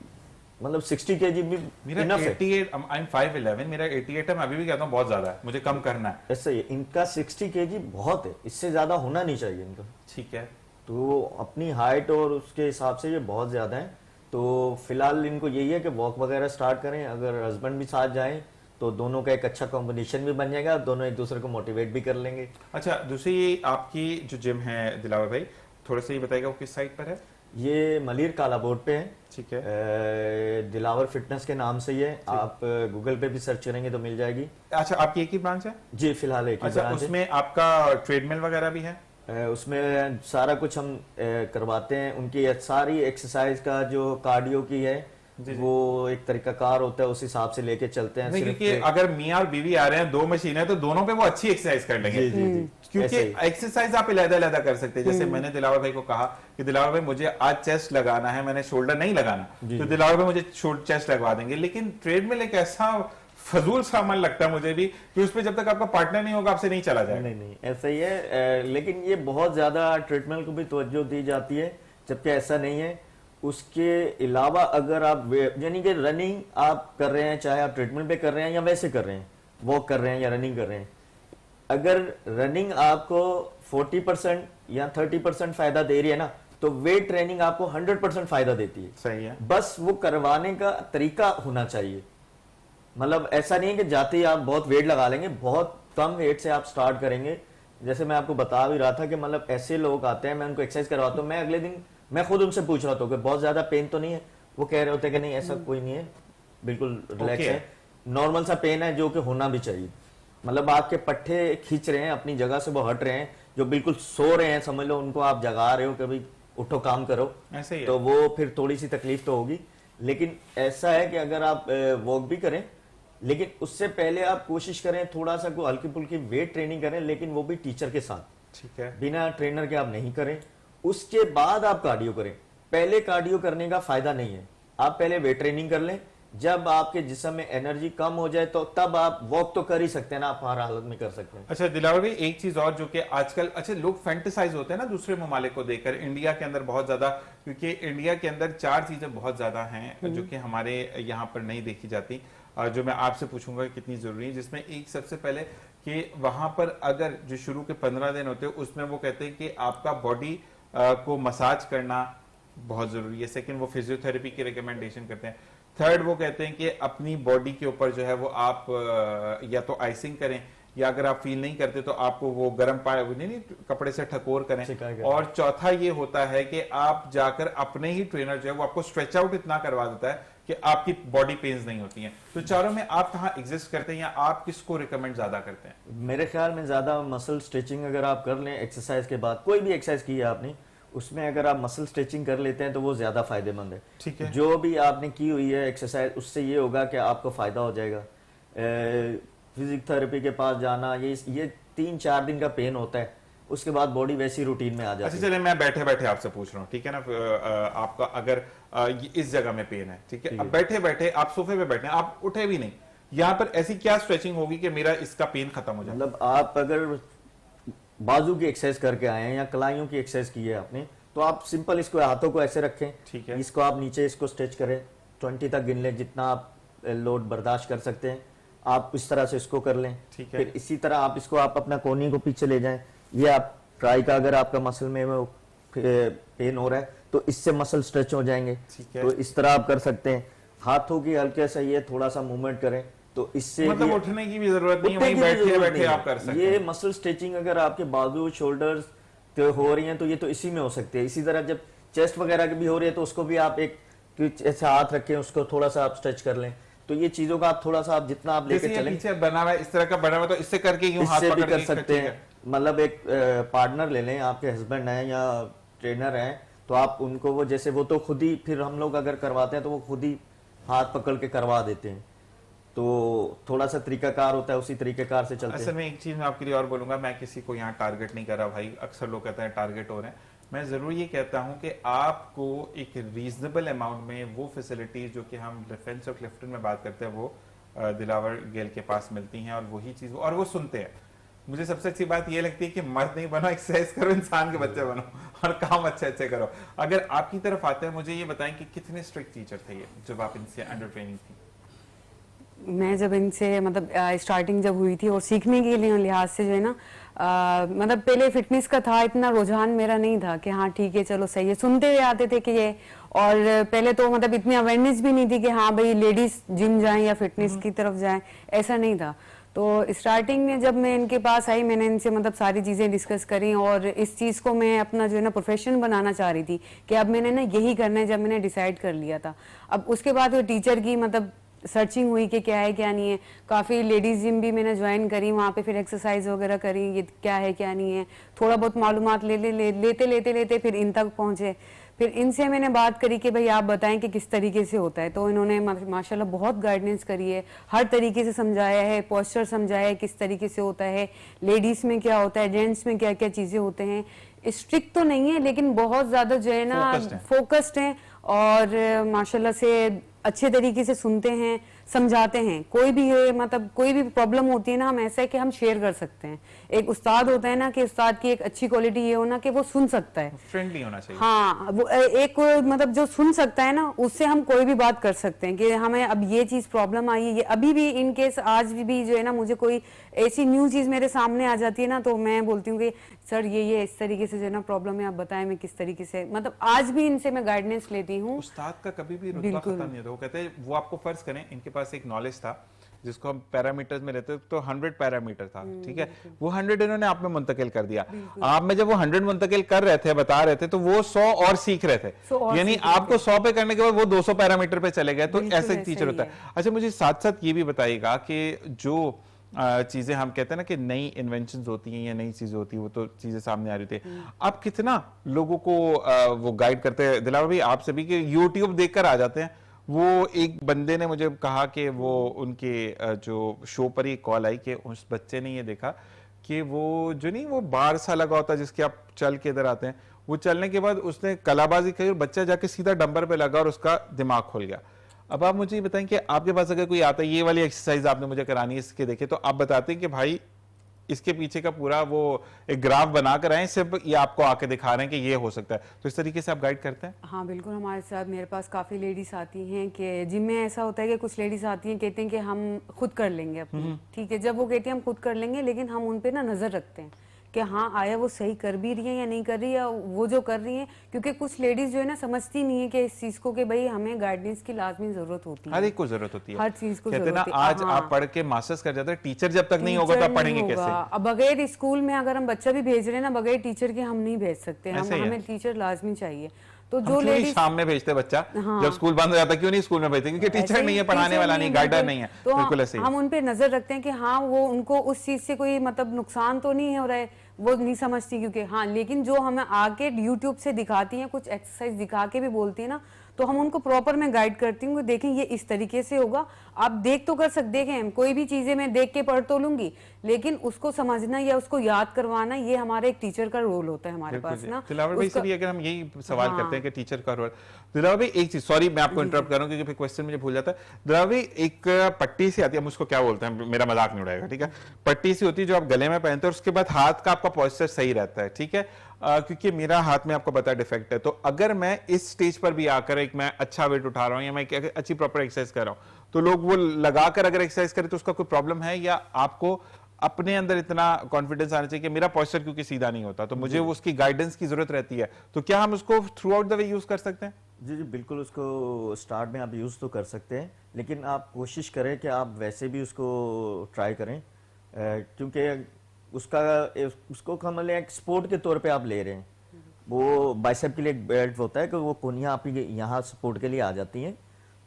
मतलब 60 kg भी मेरा 88, आई एम 5'11", मेरा 88 है, मैं अभी भी कहता हूँ बहुत ज्यादा है, मुझे कम करना है। ऐसा ही इनका 60 kg बहुत है, इससे ज्यादा होना नहीं चाहिए इनका। ठीक है, तो अपनी हाइट और उसके हिसाब से ये बहुत ज्यादा है। तो फिलहाल इनको यही है कि वॉक वगैरह स्टार्ट करें, अगर हस्बैंड भी साथ जाएं तो दोनों का एक अच्छा कॉम्बिनेशन भी बन जाएगा, दोनों एक दूसरे को मोटिवेट भी कर लेंगे। अच्छा, दूसरी आपकी जो जिम है दिलावर भाई, थोड़ा सा ये बताइएगा वो किस साइड पर है? ये मलिर काला बोर्ड पे है। ठीक है, दिलावर फिटनेस के नाम से ये, आप गूगल पे भी सर्च करेंगे तो मिल जाएगी। अच्छा, आपकी एक ही ब्रांच है? जी, फिलहाल एक ही अच्छा, ब्रांच है। उसमें आपका ट्रेडमिल वगैरह भी है? उसमें सारा कुछ हम करवाते हैं, उनकी सारी एक्सरसाइज का जो कार्डियो की है वो एक तरीकाकार होता है, उस हिसाब से लेके चलते हैं। क्योंकि अगर मियाँ और बीवी आ रहे हैं, 2 मशीनें, तो दोनों पे वो अच्छी एक्सरसाइज कर लेंगे। क्योंकि एक्सरसाइज आप अलग कर सकते हैं। जैसे मैंने दिलावर भाई को कहा कि दिलावर भाई मुझे आज चेस्ट लगाना है, मैंने शोल्डर नहीं लगाना, तो दिलावर भाई मुझे चेस्ट लगवा देंगे। लेकिन ट्रेडमिल एक ऐसा फजूल सामान लगता है मुझे भी कि उसपे जब तक आपका पार्टनर नहीं होगा आपसे नहीं चला जाएगा। नहीं, ऐसा ही है। लेकिन ये बहुत ज्यादा ट्रीटमेंट को भी तवज्जो दी जाती है, जबकि ऐसा नहीं है। उसके अलावा अगर आप यानी कि रनिंग आप कर रहे हैं, चाहे आप ट्रीटमेंट पे कर रहे हैं या वैसे कर रहे हैं, वॉक कर रहे हैं या रनिंग कर रहे हैं, अगर रनिंग आपको 40% या 30% फायदा दे रही है ना, तो वेट ट्रेनिंग आपको 100% फायदा देती है। सही है, बस वो करवाने का तरीका होना चाहिए। मतलब ऐसा नहीं है कि जाते ही आप बहुत वेट लगा लेंगे, बहुत कम वेट से आप स्टार्ट करेंगे। जैसे मैं आपको बता भी रहा था कि मतलब ऐसे लोग आते हैं, मैं उनको एक्सरसाइज करवाता हूँ, मैं अगले दिन मैं खुद उनसे पूछ रहा था कि बहुत ज्यादा पेन तो नहीं है, वो कह रहे होते कि नहीं ऐसा कोई नहीं है, बिल्कुल रिलैक्स है, नॉर्मल सा पेन है जो कि होना भी चाहिए। मतलब आपके पट्टे खींच रहे हैं अपनी जगह से, वो हट रहे हैं, जो बिल्कुल सो रहे हैं समझ लो, उनको आप जगा रहे हो कि भाई उठो काम करो, ऐसे ही तो वो फिर थोड़ी सी तकलीफ तो होगी। लेकिन ऐसा है कि अगर आप वॉक भी करें, लेकिन उससे पहले आप कोशिश करें थोड़ा सा को हल्की फुल्की वेट ट्रेनिंग करें, लेकिन वो भी टीचर के साथ। ठीक है, बिना ट्रेनर के आप नहीं करें। उसके बाद आप कार्डियो करें। पहले कार्डियो करने का फायदा नहीं है, आप पहले वेट ट्रेनिंग कर लें। जब आपके जिस्म में एनर्जी कम हो जाए तो तब आप वॉक तो कर ही सकते हैं ना, आप हर हालत में कर सकते हैं। अच्छा दिलावर भाई, एक चीज और जो कि आजकल अच्छा लोग फैंटेसाइज होते हैं ना दूसरे ममालिक को देखकर, इंडिया के अंदर बहुत ज्यादा, क्योंकि इंडिया के अंदर 4 चीजें बहुत ज्यादा हैं जो कि हमारे यहाँ पर नहीं देखी जाती, जो मैं आपसे पूछूंगा कितनी जरूरी है। जिसमें एक सबसे पहले कि वहां पर अगर जो शुरू के 15 दिन होते हैं उसमें वो कहते हैं कि आपका बॉडी को मसाज करना बहुत जरूरी है। सेकंड, वो फिजियोथेरेपी की रिकमेंडेशन करते हैं। थर्ड, वो कहते हैं कि अपनी बॉडी के ऊपर जो है वो आप या तो आइसिंग करें या अगर आप फील नहीं करते तो आपको वो गर्म पानी नहीं कपड़े से ठकोर करें। और चौथा ये होता है कि आप जाकर अपने ही ट्रेनर जो है वो आपको स्ट्रेच आउट इतना करवा देता है कि आपकी बॉडी पेन्स नहीं होती हैं। तो चारों में आप कहाँ एग्जिस्ट करते हैं या आप किसको रिकमेंड ज्यादा करते हैं? मेरे ख्याल में ज्यादा मसल स्ट्रेचिंग अगर आप कर लें एक्सरसाइज के बाद, कोई भी एक्सरसाइज की है आपने, उसमें अगर आप मसल स्ट्रेचिंग कर लेते हैं तो वो ज्यादा फायदेमंद है। ठीक है, जो भी आपने की हुई है एक्सरसाइज उससे ये होगा कि आपको फायदा हो जाएगा। फिजियोथेरेपी के पास जाना, ये 3-4 दिन का पेन होता है, उसके बाद बॉडी वैसी रूटीन में आ जाती है। अच्छा चलिए मैं बैठे बैठे आपसे पूछ रहा हूँ, ठीक है ना, आपका अगर इस जगह में पेन है, ठीक है, अब बैठे बैठे आप सोफे पे बैठे हैं, आप उठे भी नहीं, यहाँ पर ऐसी क्या स्ट्रेचिंग होगी कि मेरा इसका पेन खत्म हो जाए? मतलब आप अगर बाजू की एक्सरसाइज करके आए हैं या कलाइयों की एक्सरसाइज की है आपने, तो आप सिंपल इसको हाथों को ऐसे रखें, ठीक है, इसको आप नीचे इसको स्ट्रेच करें, 20 तक गिन लें, जितना आप लोड बर्दाश्त कर सकते हैं, आप इस तरह से इसको कर लें। ठीक है, फिर इसी तरह आप इसको आप अपना कोहनी को पीछे ले जाएं। ये आप ट्राई का अगर आपका मसल में वो पेन हो रहा है तो इससे मसल स्ट्रेच हो जाएंगे। ठीक है, तो इस तरह आप कर सकते हैं। हाथों की हल्के से ये थोड़ा सा मूवमेंट करें तो इससे मतलब उठने की भी जरूरत नहीं है, वहीं बैठे बैठे आप कर सकते ये हैं। मसल स्ट्रेचिंग अगर आपके बाजू शोल्डर्स तो हो रही हैं तो ये तो इसी में हो सकती है। इसी तरह जब चेस्ट वगैरह की भी हो रही है तो उसको भी आप एक ऐसे हाथ रखें, उसको थोड़ा सा आप स्ट्रेच कर लें। तो ये चीजों का आप थोड़ा सा आप जितना आप लेके चलें, पीछे बना हुआ है इस तरह का बना हुआ, तो इससे करके यूं हाथ इससे भी पकड़ कर के सकते हैं। मतलब एक पार्टनर ले लें, आपके हस्बैंड हैं या ट्रेनर हैं, तो आप उनको वो जैसे वो तो खुद ही, फिर हम लोग अगर करवाते हैं तो वो खुद ही हाथ पकड़ के करवा देते हैं। तो थोड़ा सा तरीकाकार होता है, उसी तरीकेकार से चलते हैं। असल में एक चीज मैं आपके लिए और बोलूंगा, मैं किसी को यहाँ टारगेट नहीं कर रहा भाई, अक्सर लोग कहते हैं टारगेट हो रहे हैं। मैं जरूर ये कहता हूँ कि आपको एक रीजनेबल अमाउंट में वो फैसिलिटीज जो कि हम डिफेंस और क्लिफ्टन में बात करते हैं वो दिलावर गेल के पास मिलती हैं, और वही चीज और वो सुनते हैं। मुझे सबसे अच्छी बात ये लगती है कि मर्द नहीं बनो, एक्सरसाइज करो, इंसान के बच्चे बनो और काम अच्छे अच्छे करो। अगर आपकी तरफ आते हैं, मुझे ये बताएं कि कितने स्ट्रिक्ट टीचर थे ये जब आप इनसे अंडर ट्रेनिंग थी? मैं जब इनसे मतलब स्टार्टिंग जब हुई थी और सीखने के लिए लिहाज से जो है ना, मतलब पहले फिटनेस का था, इतना रुझान मेरा नहीं था कि हाँ ठीक है चलो सही है, सुनते हुए आते थे कि ये, और पहले तो मतलब इतनी अवेयरनेस भी नहीं थी कि हाँ भाई लेडीज जिम जाएं या फिटनेस की तरफ जाएं, ऐसा नहीं था। तो स्टार्टिंग में जब मैं इनके पास आई, मैंने इनसे मतलब सारी चीज़ें डिस्कस करी और इस चीज़ को मैं अपना जो है ना प्रोफेशन बनाना चाह रही थी कि अब मैंने ना यही करना है, जब मैंने डिसाइड कर लिया था। अब उसके बाद वो टीचर की मतलब सर्चिंग हुई कि क्या है क्या नहीं है, काफ़ी लेडीज़ जिम भी मैंने ज्वाइन करी, वहाँ पे फिर एक्सरसाइज वगैरह करी, ये क्या है क्या नहीं है, थोड़ा बहुत मालूमात लेते फिर इन तक पहुँचे। फिर इनसे मैंने बात करी कि भाई आप बताएं कि किस तरीके से होता है, तो इन्होंने माशाल्लाह बहुत गाइडेंस करी है, हर तरीके से समझाया है, पोस्चर समझाया है किस तरीके से होता है, लेडीज़ में क्या होता है, जेंट्स में क्या क्या चीज़ें होते हैं। स्ट्रिक्ट तो नहीं है लेकिन बहुत ज़्यादा जो है ना फोकस्ड हैं और माशाल्लाह से अच्छे तरीके से सुनते हैं, समझाते हैं। कोई भी मतलब कोई भी प्रॉब्लम होती है ना, हम ऐसा है कि हम शेयर कर सकते हैं। एक उस्ताद होता है ना कि उस्ताद की एक अच्छी क्वालिटी ये होना कि वो सुन सकता है, फ्रेंडली होना चाहिए। हाँ, वो एक मतलब जो सुन सकता है ना, उससे हम कोई भी बात कर सकते हैं कि हमें अब ये चीज प्रॉब्लम आई है, ये अभी भी इन केस आज भी जो है ना मुझे कोई ऐसी न्यू चीज मेरे सामने आ जाती है ना, तो मैं बोलती हूँ कि सर ये इस तरीके से जो है ना प्रॉब्लम है, आप बताएं मैं किस तरीके से, मतलब आज भी इनसे मैं गाइडेंस लेती हूँ। उस्ताद का कभी भी रुतबा खत्म नहीं होता। वो कहते हैं वो आपको फर्ज करें, इनके पास एक नॉलेज था जिसको हम पैरामीटर्स में लेते तो 100 पैरामीटर था, ठीक है, वो 100 इन्होंने आप में मुंतकिल कर दिया। आप में जब वो 100 मुंतकिल कर रहे थे, बता रहे थे, तो वो 100 और सीख रहे थे, यानी आपको 100 पे करने के बाद वो 200 पैरामीटर पे चले गए। तो ऐसे टीचर होता है। अच्छा मुझे साथ साथ ये भी बताइएगा कि जो चीजें हम कहते हैं ना कि नई इन्वेंशंस होती हैं या नई चीजें होती हैं, वो तो चीजें सामने आ रही थी, आप कितना लोगों को वो गाइड करते हैं? दिलावर भाई आपसे भी कि यूट्यूब देखकर आ जाते हैं। वो एक बंदे ने मुझे कहा कि वो उनके जो शो पर ही कॉल आई कि उस बच्चे ने ये देखा कि वो जो नहीं वो बार सा लगा होता है जिसके आप चल के इधर आते हैं, वो चलने के बाद उसने कलाबाजी की और बच्चा जाके सीधा डंबर पे लगा और उसका दिमाग खुल गया। अब आप मुझे ये बताएं कि आपके पास अगर कोई आता है, ये वाली एक्सरसाइज आपने मुझे करानी है, इसके देखे, तो आप बताते हैं कि भाई इसके पीछे का पूरा वो एक ग्राफ बनाकर आए, सिर्फ ये आपको आके दिखा रहे हैं कि ये हो सकता है, तो इस तरीके से आप गाइड करते हैं? हाँ बिल्कुल, हमारे साथ मेरे पास काफ़ी लेडीज़ आती हैं कि जिम में ऐसा होता है कि कुछ लेडीज़ आती हैं कहते हैं कि हम खुद कर लेंगे अपनी, ठीक है, जब वो कहती हैं हम खुद कर लेंगे, लेकिन हम उन पे ना नज़र रखते हैं कि हाँ आया वो सही कर भी रही है या नहीं कर रही है, वो जो कर रही है, क्योंकि कुछ लेडीज जो है ना समझती नहीं है कि इस चीज को कि भाई हमें गाइडेंस की लाजमी जरूरत होती है, हर एक को जरूरत होती है, हर चीज को कहते जरूरत ना है। आज आप पढ़ के मास्टर्स कर जाते हैं, टीचर जब तक नहीं होगा तो आप पढ़ेंगे कैसे? अब बगैर स्कूल में अगर हम बच्चा भी भेज रहे हैं ना, बगैर टीचर के हम नहीं भेज सकते, हमें टीचर लाजमी चाहिए। तो जो लेडीज शाम में भेजते बच्चा, जब स्कूल बंद हो जाता है क्यों नहीं स्कूल में भेजते? क्योंकि टीचर नहीं है, पढ़ाने वाला नहीं, गाइडर नहीं है। तो बिल्कुल ऐसे ही हम उन पे नजर रखते हैं कि हाँ वो उनको उस चीज से कोई मतलब नुकसान तो नहीं हो रहा है, वो नहीं समझती क्योंकि हाँ, लेकिन जो हमें आके यूट्यूब से दिखाती हैं, कुछ एक्सरसाइज दिखा के भी बोलती है ना, तो हम उनको प्रॉपर मैं गाइड करती हूँ, देखें ये इस तरीके से होगा, आप देख तो कर सकते हैं, कोई भी चीजें मैं देख के पढ़ तो लूंगी, लेकिन उसको समझना या उसको याद करवाना ये हमारे एक टीचर का रोल होता है हमारे पास ना। दिलावर भाई से भी अगर हम यही सवाल करते हैं कि टीचर का रोल, दिलावर भाई एक चीज, सॉरी मैं आपको इंटरप्ट कर रहा हूं क्योंकि फिर क्वेश्चन मुझे भूल जाता है। दिलावर भाई एक पट्टी सी आती है, हम उसको क्या बोलते हैं, मेरा मजाक नहीं उड़ाएगा, ठीक है? पट्टी सी होती है जो आप गले में पहनते हैं, उसके बाद हाथ का आपका पॉस्चर सही रहता है, ठीक है? क्योंकि मेरा हाथ में आपको पता डिफेक्ट है, तो अगर मैं इस स्टेज पर भी आकर एक मैं अच्छा वेट उठा रहा हूं या मैं अच्छी प्रॉपर एक्सरसाइज कर रहा हूं, तो लोग वो लगाकर अगर एक्सरसाइज करें तो उसका कोई प्रॉब्लम है, या आपको अपने अंदर इतना कॉन्फिडेंस आना चाहिए कि मेरा पोस्चर क्योंकि सीधा नहीं होता तो मुझे उसकी गाइडेंस की जरूरत रहती है, तो क्या हम उसको through out the way use कर सकते हैं? जी जी बिल्कुल, उसको स्टार्ट में आप यूज़ तो कर सकते हैं, लेकिन आप कोशिश करें कि आप वैसे भी उसको ट्राई करें, क्योंकि उसको हम एक स्पोर्ट के तौर पे आप ले रहे हैं। वो बाइसेप के लिए एक बेल्ट होता है कि वो कोनियाँ आपकी यहाँ सपोर्ट के लिए आ जाती हैं,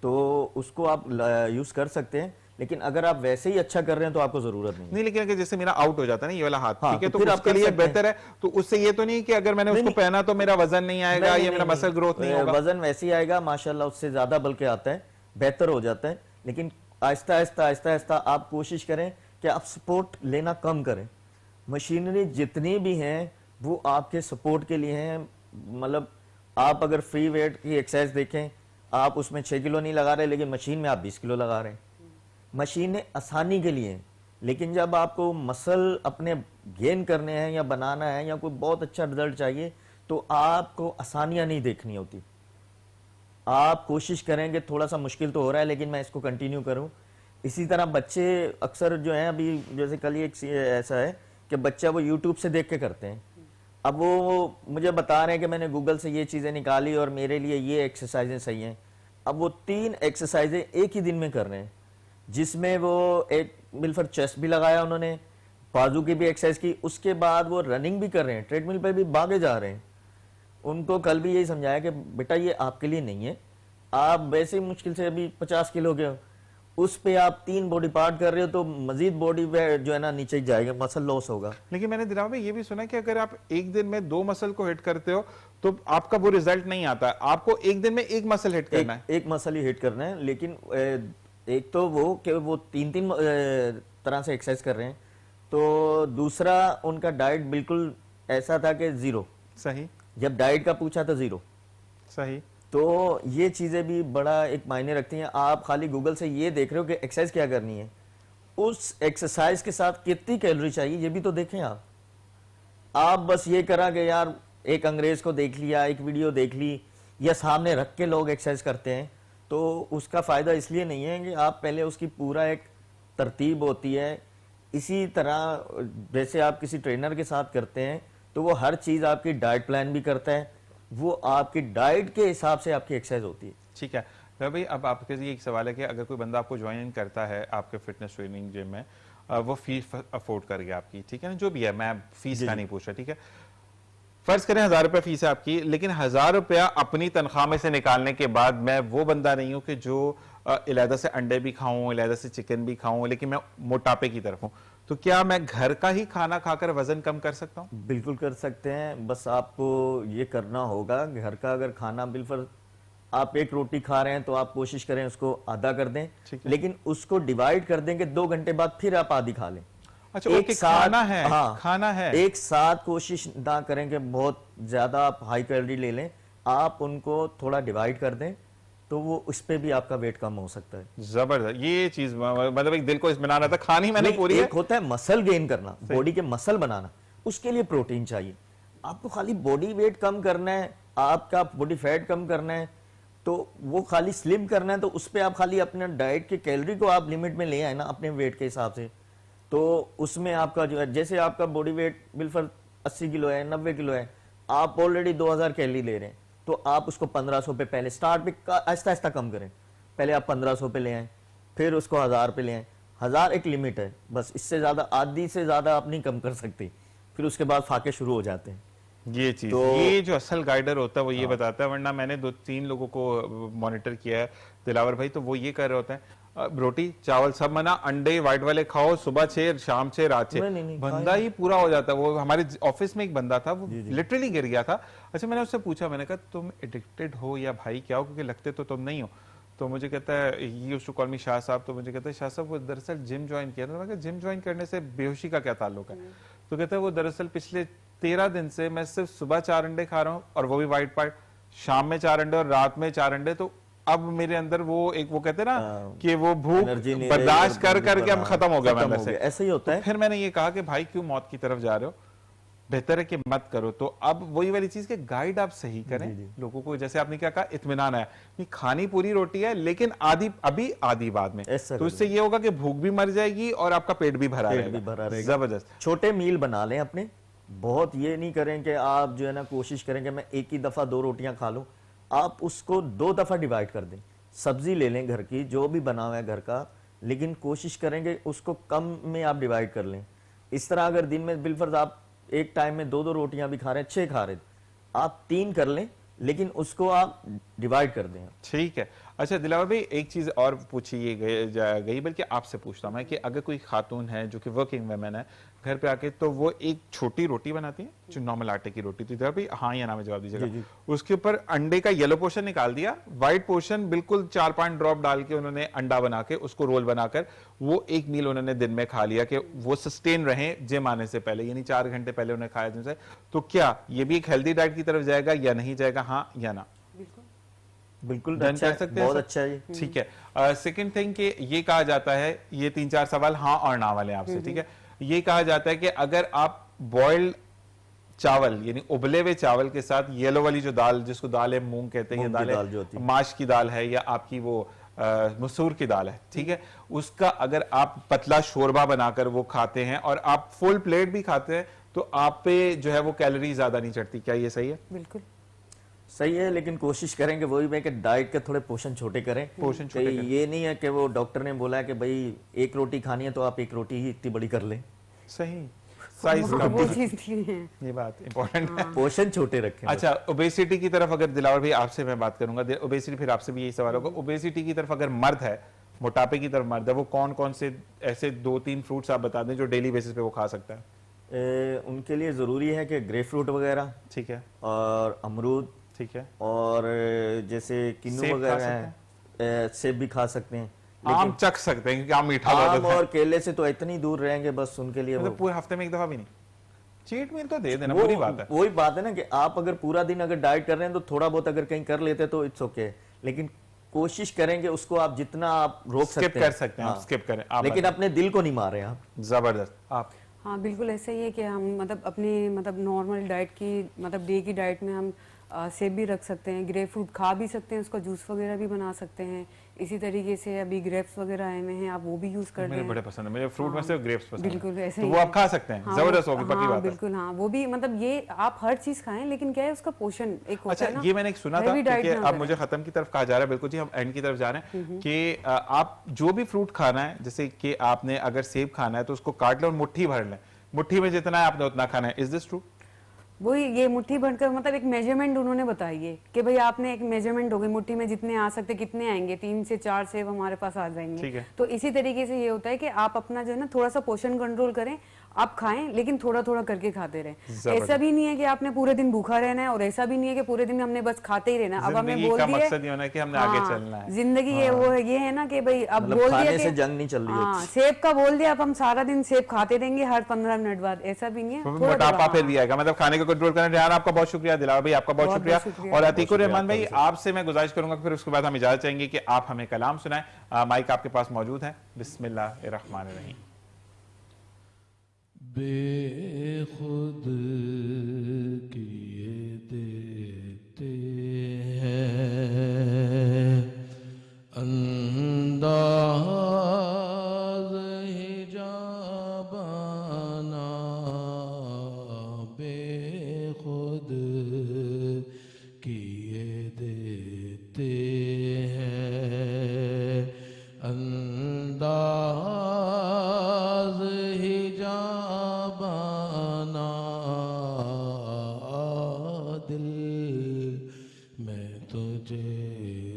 तो उसको आप यूज़ कर सकते हैं, लेकिन अगर आप वैसे ही अच्छा कर रहे हैं तो आपको जरूरत नहीं। लेकिन अगर जैसे मेरा आउट हो जाता है ना ये वाला हाथ, हाँ, ठीक है, तो तो फिर उसके लिए बेहतर है, तो उससे ये तो नहीं कि अगर मैंने उसको पहना तो मेरा वजन नहीं आएगा या मेरा मसल ग्रोथ नहीं होगा? वजन वैसे ही आएगा माशाल्लाह, उससे ज्यादा बल्कि आता है, बेहतर हो जाता है, लेकिन आहिस्ता आहिस्ता आहिस्ता आहिस्ता आप कोशिश करें कि आप सपोर्ट लेना कम करें। मशीनरी जितनी भी हैं वो आपके सपोर्ट के लिए हैं, मतलब आप अगर फ्री वेट की एक्सरसाइज देखें, आप उसमें 6 किलो नहीं लगा रहे, लेकिन मशीन में आप 20 किलो लगा रहे हैं। मशीनें आसानी के लिए हैं, लेकिन जब आपको मसल अपने गेन करने हैं या बनाना है या कोई बहुत अच्छा रिजल्ट चाहिए, तो आपको आसानियां नहीं देखनी होती। आप कोशिश करेंगे, थोड़ा सा मुश्किल तो हो रहा है लेकिन मैं इसको कंटिन्यू करूं। इसी तरह बच्चे अक्सर जो हैं, अभी जैसे कल ही एक ऐसा है कि बच्चा वो यूट्यूब से देख के करते हैं, अब वो मुझे बता रहे हैं कि मैंने गूगल से ये चीज़ें निकाली और मेरे लिए ये एक्सरसाइजें सही हैं। अब वो 3 एक्सरसाइजें एक ही दिन में कर रहे हैं, जिसमें वो एक मिलकर चेस्ट भी लगाया उन्होंने, बाजू की भी एक्सरसाइज की, उसके बाद वो रनिंग भी कर रहे हैं, ट्रेडमिल पे भी भागे जा रहे हैं। उनको कल भी यही समझाया कि बेटा ये आपके लिए नहीं है, आप वैसे ही मुश्किल से अभी 50 किलो के हो, उस पे आप 3 बॉडी पार्ट कर रहे हो तो मजीद बॉडी वेट जो है ना नीचे जाएगा, मसल लॉस होगा। लेकिन मैंने दिलावर में ये भी सुना कि अगर आप एक दिन में 2 मसल को हिट करते हो तो आपका वो रिजल्ट नहीं आता, आपको एक दिन में एक मसल हिट करना है। एक मसल ही हिट करना है, लेकिन एक तो वो कि वो 3-3 तरह से एक्सरसाइज कर रहे हैं, तो दूसरा उनका डाइट बिल्कुल ऐसा था कि 0। सही, जब डाइट का पूछा तो 0। सही, तो ये चीजें भी बड़ा एक मायने रखती हैं। आप खाली गूगल से ये देख रहे हो कि एक्सरसाइज क्या करनी है, उस एक्सरसाइज के साथ कितनी कैलोरी चाहिए ये भी तो देखें। आप बस ये करा कि यार एक अंग्रेज को देख लिया, एक वीडियो देख ली, या सामने रख के लोग एक्सरसाइज करते हैं, तो उसका फायदा इसलिए नहीं है कि आप पहले उसकी पूरा एक तरतीब होती है। इसी तरह जैसे आप किसी ट्रेनर के साथ करते हैं तो वो हर चीज आपकी डाइट प्लान भी करता है, वो आपकी डाइट के हिसाब से आपकी एक्सरसाइज होती है। ठीक है भाई, अब आपके लिए एक सवाल है कि अगर कोई बंदा आपको ज्वाइन करता है आपके फिटनेस ट्रेनिंग जिम में, वो फीस अफोर्ड कर गया आपकी, ठीक है ना, जो भी है, मैं फीस का नहीं पूछ रहा, ठीक है, फर्ज करें 1000 रुपया फीस है आपकी, लेकिन 1000 रुपया अपनी तनख्वाह में से निकालने के बाद मैं वो बंदा नहीं हूं कि जो इलादा से अंडे भी खाऊं, इलादा से चिकन भी खाऊं, लेकिन मैं मोटापे की तरफ हूं, तो क्या मैं घर का ही खाना खाकर वजन कम कर सकता हूं? बिल्कुल कर सकते हैं, बस आपको ये करना होगा, घर का अगर खाना बिल्कुल आप एक रोटी खा रहे हैं तो आप कोशिश करें उसको आधा कर दें, लेकिन उसको डिवाइड कर दें कि 2 घंटे बाद फिर आप आधी खा लें। अच्छा, एक साथ खाना है, हाँ, खाना है, एक साथ कोशिश ना करें कि बहुत ज्यादा आप हाई कैलोरी ले लें, आप उनको थोड़ा डिवाइड कर दें तो वो उस पे भी आपका वेट कम हो सकता है। जबरदस्त, ये चीज मतलब एक दिल को इस बनाना था, खानी मैंने पूरी एक होता है मसल गेन करना, बॉडी के मसल बनाना, उसके लिए प्रोटीन चाहिए। आपको खाली बॉडी वेट कम करना है, आपका बॉडी फैट कम करना है, तो वो खाली स्लिम करना है, तो उस पे आप खाली अपने डाइट के कैलोरी को आप लिमिट में ले आए ना अपने वेट के हिसाब से, तो उसमें आपका जो है, जैसे आपका बॉडी वेट बिल्कुल 80 किलो है, 90 किलो है, आप ऑलरेडी 2000 कैलोरी ले रहे हैं, तो आप उसको 1500 पे पहले स्टार्ट पे आहिस्ता आहिस्ता कम करें। पहले आप 1500 पे ले आए, फिर उसको 1000 पे ले आए। 1000 एक लिमिट है, बस इससे ज्यादा, आधी से ज्यादा आप नहीं कम कर सकते, फिर उसके बाद फाके शुरू हो जाते हैं। ये चीज तो ये जो असल गाइडर होता है वो ये बताता है, वरना मैंने 2-3 लोगों को मॉनिटर किया है दिलावर भाई, तो वो ये कर रहे होते हैं रोटी चावल सब मना, अंडे व्हाइट वाले खाओ, सुबह 6 शाम 6 रात 6, नहीं, बंदा ही पूरा हो जाता है। वो हमारे ऑफिस में एक बंदा था, वो लिटरली गिर गया था। अच्छा, मैंने उससे पूछा, मैंने कहा तुम एडिक्टेड हो या भाई क्या हो, क्योंकि लगते तो तुम नहीं हो। तो मुझे कहता है, he used to call me Shah साहब, तो मुझे कहता है शाह साहब वो दरअसल जिम ज्वाइन किया था। मैं कहा जिम ज्वाइन करने से बेहोशी का क्या ताल्लुक है? तो कहता है वो दरअसल पिछले 13 दिन से मैं सिर्फ सुबह 4 अंडे खा रहा हूँ, और वो भी व्हाइट पार्ट, शाम में 4 अंडे और रात में 4 अंडे। तो अब मेरे अंदर वो एक, वो कहते हैं ना कि वो भूख बर्दाश्त कर करके अब खत्म हो गया मैं अंदर से। ऐसा ही होता है। फिर मैंने ये कहा कि भाई क्यों मौत की तरफ जा रहे हो, बेहतर है कि मत करो। तो अब वही वाली चीज के गाइड आप सही करें लोगों को, जैसे आपने क्या कहा, इत्मीनान है नहीं, खानी पूरी रोटी है लेकिन आधी अभी आधी बाद में, तो इससे ये होगा कि भूख भी मर जाएगी और आपका पेट भी भरा रहेगा। जबरदस्त। छोटे मील बना लें अपने, बहुत ये नहीं करें कि आप जो है ना कोशिश करें कि मैं एक ही दफा 2 रोटियां खा लूं। आप उसको 2 दफा डिवाइड कर दें। सब्जी ले लें घर की, जो भी बना हुआ है घर का, लेकिन कोशिश करेंगे उसको कम में आप डिवाइड कर लें। इस तरह अगर दिन में बिलफर्ज आप एक टाइम में 2-2 रोटियां भी खा रहे हैं, 6 खा रहे हैं, आप 3 कर लें, लेकिन उसको आप डिवाइड कर दें। ठीक है। अच्छा दिलावर भाई, एक चीज और पूछी गई, बल्कि आपसे पूछता हूं मैं कि अगर कोई खातून है जो कि वर्किंग वुमेन है, घर पे आके तो वो एक छोटी रोटी बनाती है जो नॉर्मल आटे की रोटी, तो भाई हाँ या ना में जवाब दीजिएगा। उसके ऊपर अंडे का येलो पोर्शन निकाल दिया, व्हाइट पोर्शन बिल्कुल 4-5 ड्रॉप डाल के उन्होंने अंडा बना के उसको रोल बनाकर वो एक मील उन्होंने दिन में खा लिया कि वो सस्टेन रहे जिम आने से पहले, यानी 4 घंटे पहले उन्हें खाया जिम से। तो क्या ये भी एक हेल्दी डाइट की तरफ जाएगा या नहीं जाएगा, हाँ या ना? बिल्कुल डन कर सकते हैं, बहुत अच्छा है। ठीक है। सेकंड थिंग कि ये कहा जाता है, ये 3-4 सवाल हाँ और ना वाले आपसे, ठीक है। ये कहा जाता है कि अगर आप बॉइल्ड चावल यानी उबले हुए चावल के साथ येलो वाली जो दाल, जिसको दाल है मूंग कहते हैं, ये दाल है माश की दाल है या आपकी वो मसूर की दाल है, ठीक है, उसका अगर आप पतला शोरबा बनाकर वो खाते हैं और आप फुल प्लेट भी खाते हैं, तो आप पे जो है वो कैलोरी ज्यादा नहीं चढ़ती। क्या ये सही है? बिल्कुल सही है, लेकिन कोशिश करेंगे वही में कि डाइट के थोड़े पोर्शन छोटे करें। पोर्शन छोटे करें। ये नहीं है कि वो डॉक्टर ने बोला है कि भाई 1 रोटी खानी है तो आप 1 रोटी ही इतनी बड़ी कर लें। सही, साइज का वो चीज नहीं है, ये बात इंपॉर्टेंट है। पोर्शन छोटे रखें। अच्छा, ओबेसिटी की तरफ अगर दिलावर भाई आपसे मैं बात करूंगा, ओबेसिटी फिर आपसे भी यही सवाल होगा, ओबेसिटी की तरफ अगर मर्द है, मोटापे की तरफ मर्द है, वो कौन कौन से ऐसे 2-3 फ्रूट्स आप बता दें जो डेली बेसिस पे वो खा सकता है? उनके लिए जरूरी है कि ग्रेप फ्रूट वगैरह, ठीक है, और अमरूद, ठीक है, और जैसे किन्नू वगैरह है, सेब भी खा सकते हैं। आम चख सकते हैं क्योंकि आम मीठा आम और केले से तो इतनी दूर रहेंगे, बस उनके लिए मतलब पूरे हफ्ते में 1 दफा भी नहीं, चीट मील तो दे देना, पूरी बात है। वही बात है ना कि आप अगर पूरा दिन अगर डाइट कर रहे हैं तो थोड़ा बहुत अगर कहीं कर लेते तो इट्स ओके, लेकिन कोशिश करेंगे उसको आप जितना आप रोक सकते हैं, कर सकते हैं, आप स्किप करें, लेकिन अपने दिल को नहीं मारे आप। जबरदस्त। आप? हाँ बिल्कुल ऐसा ही है कि हम मतलब अपनी मतलब नॉर्मल डाइट की मतलब डे की डाइट में हम सेब भी रख सकते हैं, ग्रेप फ्रूट खा भी सकते हैं, उसका जूस वगैरह भी बना सकते हैं। इसी तरीके से अभी ग्रेप्स वगैरह आए हुए हैं, आप वो भी यूज कर लें। मुझे बड़े पसंद है, मुझे फ्रूट में से ग्रेप्स पसंद है। बिल्कुल ऐसे तो ही वो आप खा सकते हैं, हाँ, जबरदस्त होगी, पक्की बात है। बिल्कुल हाँ, वो भी मतलब ये आप हर चीज खाएं, लेकिन क्या है उसका पोषण एक होता अच्छा, है ना। ये मैंने एक सुना था कि अब मुझे खत्म की तरफ कहा जा रहा है, बिल्कुल जी हम एंड की तरफ जा रहे हैं कि आप जो भी फ्रूट खाना है, जैसे कि आपने अगर सेब खाना है तो उसको काट लें और मुट्ठी भर लें, मुट्ठी में जितना है आपने उतना खाना है। Is this true? वही ये मुट्ठी भरकर मतलब एक मेजरमेंट उन्होंने बताई है कि भाई आपने एक मेजरमेंट हो गई, मुट्ठी में जितने आ सकते कितने आएंगे, 3 से 4 सेब हमारे पास आ जाएंगे। तो इसी तरीके से ये होता है कि आप अपना जो है ना थोड़ा सा पोषण कंट्रोल करें, आप खाएं लेकिन थोड़ा थोड़ा करके खाते रहें। ऐसा भी नहीं है कि आपने पूरे दिन भूखा रहना है और ऐसा भी नहीं है कि पूरे दिन हमने बस खाते ही रहना। अब हमें बोल दिया मकसद ये होना है कि हमने आगे चलना है, जिंदगी ये वो है, ये है ना कि भाई अब मतलब बोल खाने दिया से जंग नहीं चल रही है। सेब का बोल दिया, अब हम सारा दिन सेब खाते रहेंगे हर 15 मिनट बाद, ऐसा भी नहीं है। मोटापा फिर भी आएगा, मतलब खाने को कंट्रोल करना। रेहान आपका बहुत शुक्रिया, दिलावर भाई आपका बहुत शुक्रिया, और अतीकुर रहमान भाई आपसे मैं गुजारिश करूंगा फिर उसके बाद हम इजाजत चाहेंगे कि आप हमें कलाम सुनाएं। माइक आपके पास मौजूद है। बिस्मिल्लाहिर्रहमानिर्रहीम। बेखुद किए देते हैं अंदाज हिजाब किए देते हैं अंदाज हिजाबाना दिल मैं तुझे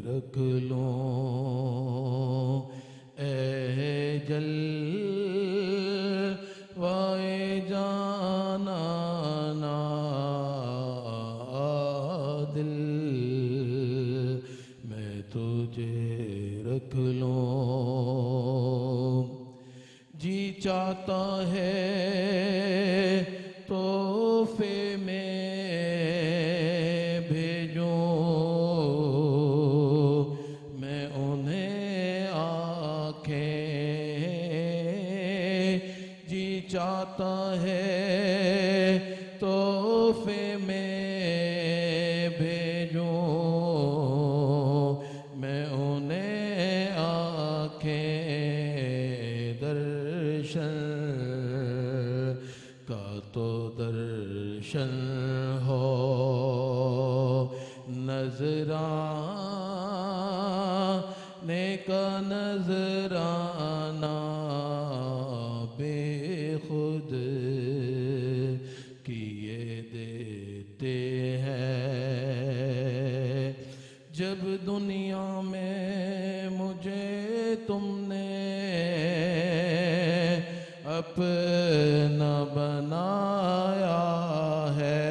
रख लूं ए जल वाए जाना ना दिल मैं तुझे रख लूं जी चाहता है तोहफे में भेजूं मैं उन्हें आँखें जी चाहता है तोहफे में भेजूं मैं उन्हें आँखें दर्शन का तो दर्शन हो नजराने का नजराना बेखुद किए देते हैं जब दुनिया में मुझे तुमने अपना बनाया है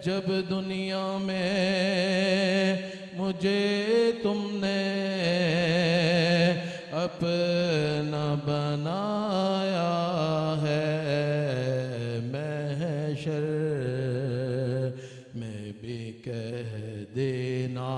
जब दुनिया में मुझे तुमने अपना बनाया है महशर में भी कह देना